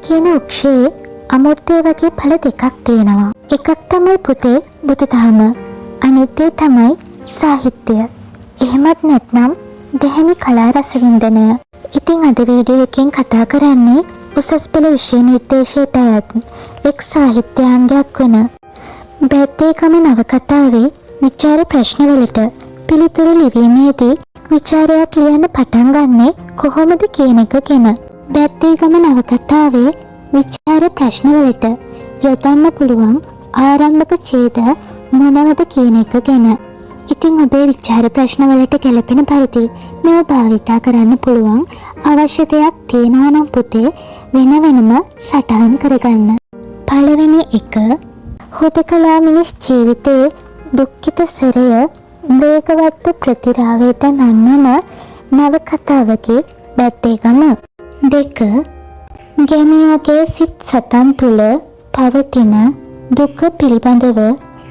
කියන වෘක්ෂයේ අමෘතය වගේ ඵල දෙකක් තියෙනවා. එකක් තමයි පුතේ බුදුදහම. අනිත් එක තමයි සාහිත්‍ය. එහෙමත් නැත්නම් දැහැමි කලා රසවින්දනය. ඉතින් අද වීඩියෝ එකෙන් කතා කරන්නේ උසස් පෙළ විෂය නිර්දේශයට අයත් එක් සාහිත්‍යාංගයක් වන බැද්දේගම නවකතාවේ විචාර ප්‍රශ්නවලට පිළිතුරු ලිවීමේදී විචාරයක් ලියන්න පටන් ගන්නේ කොහොමද කියන එක ගැන. බැද්දේගම නවකතාවේ විචාර ප්‍රශ්නවලට යොදන්න පුළුවන් ආරම්භක ඡේද මොනවද කියන එක ගැන. ඉතින් ඔබේ විචාර ප්‍රශ්නවලට ගැලපෙන පරිදි මේව භාවිතා කරන්න පුළුවන් අවශ්‍ය දෙයක් තියෙනවා නම් පුතේ වෙන වෙනම සටහන් කරගන්න. පළවෙනි එක, හුදකලා මිනිස් ජීවිතයේ දුක්ඛිත සරය වේගවත් ප්‍රතිරාවයට නන්වන නවකතාවකේ බැද්දේගම. දෙක, ගැමියාගේ සිත් සතන් තුළ පවතින දුක පිළිබඳව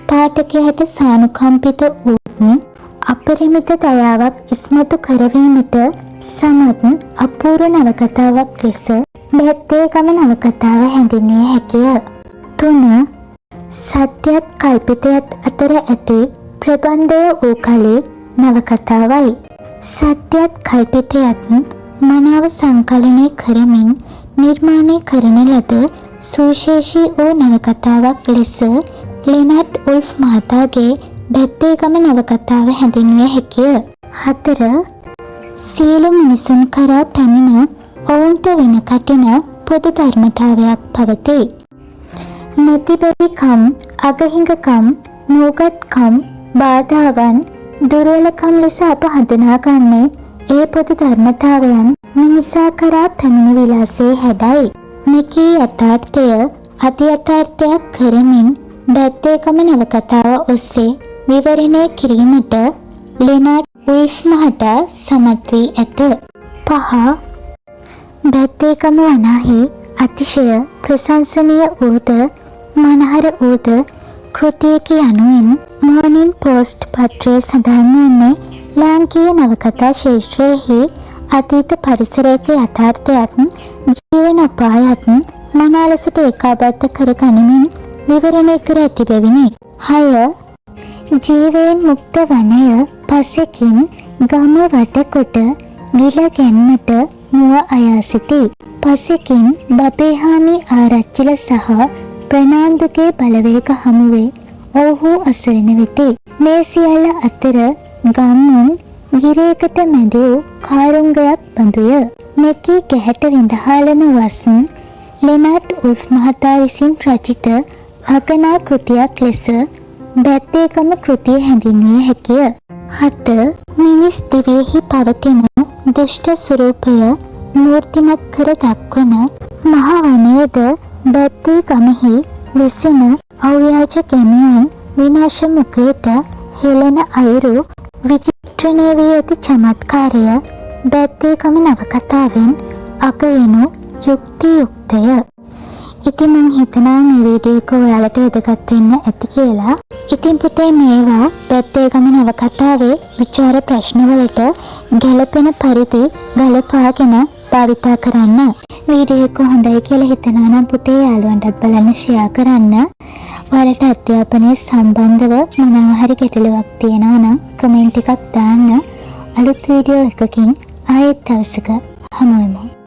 පාඨකයාට සානුකම්පිත වූ අපරිමිත දයාවක් ඉස්මතු කරවීමට සමත් අපූර්ව නවකතාවක් ලෙස බැද්දේගම නවකතාව හැඳින්විය හැකිය. 3. සත්‍යයත් කල්පිතයත් අතර ඇති ප්‍රබන්ධය වූ කලේ නවකතාවයි. සත්‍යයත් කල්පිතයත් මනාව සංකලනය කරමින් නිර්මාණය කරන ලද සුවිශේෂී වූ නවකතාවක් ලෙස ලෙනට් උල්ෆ් මහතාගේ බැද්දේගම නවකතාව හැඳින්විය හැකිය. 4. සියලු මිනිසුන් කරා පැමිණ ඔවුන්ට වෙන කටින පොදු ධර්මතාවයක් පවතී. නැතිබැවිකම්, අගහිඟකම්, නූගත්කම්, බාධාවන්, දුර්වලකම් ලෙස අප හඳුනාගන්නේ ඒ පොදු ධර්මතාවයන් මිනිසා කරා පැමිණි විලාසයේ හැඩයි. මෙකී යථාර්ථය අති යථාර්ථයක් කරමින් බැද්දේගම නවකතාව ඔස්සේ විවරණය කිරීමට ලෙනට් උල්ෆ් මහතා සමත් වී ඇත. 5. බැද්දේගම වනාහි අතිශය ප්‍රශංසනීය වූද මනහර වූද කෘතියකි යනුවෙන් මෝර්නින් පෝස්ට් පත්‍රයේ සඳහන් වන්නේ ලාංකීය නවකතා ක්ෂේත්‍රයෙහි අතීත පරිසරයක යථාර්ථයත් ජීවන උපායත් මනා ලෙසට ඒකාබද්ධ කර ගනිමින් විවරණය කර ඇති බැවිනි. 6. ජීවයෙන් මුක්ත වනය පසෙකින් ගම වටකොට ගිල ගැන්මට මුව අයා සිටි. පසෙකින් බබේහාමි ආරච්චිල සහ ප්‍රනාන්දුගේ බලවේග හමුවේ ඔවුහු අසරණ වෙති. මේ සියල්ල අතර ගම්මුන් ගිරේකට මැද වූ කාරුංගයක් බඳුය. මෙකී ගැහැට විඳහාලන වසන් ලෙනට් උල්ෆ් මහතා විසින් රචිත අගනා කෘතියක් ලෙස බැද්දේගම කෘතිය හැඳින්විය හැකිය. 7. මිනිස් දිවියෙහි පවතින දුෂ්ට ස්වරූපය මූර්තිමත් කර දක්වන මහ වනයේද බැද්දේගමෙහි වෙසෙන අව්‍යාජ ගැමියන් විනාශ මුඛයට හෙළන අයුරු විචිත්‍රණය වී ඇති චමත්කාරය බැද්දේගම නවකතාවෙන් අගයනු යුක්තියුක්තය. ඉතින් මං හිතනවා මේ වීඩියෝ එක ඔයාලට වැදගත් වෙන්න ඇති කියලා. ඉතින් පුතේ මේවා බැද්දේගම නවකතාවේ විචාර ප්‍රශ්නවලට ගැලපෙන පරිදි ගලපාගෙන භාවිතා කරන්න. වීඩියෝ එක හොඳයි කියලා හිතනවා නම් පුතේ යාළුවන්ටත් බලන්න ෂෙයා කරන්න. ඔයාලට අධ්‍යාපනයේ සම්බන්ධව මොනවා හරි ගැටලුවක් තියෙනවා නම් කමෙන්ට් එකක් දාන්න. අලුත් වීඩියෝ එකකින් ආයෙත් දවසක හමු වෙමු.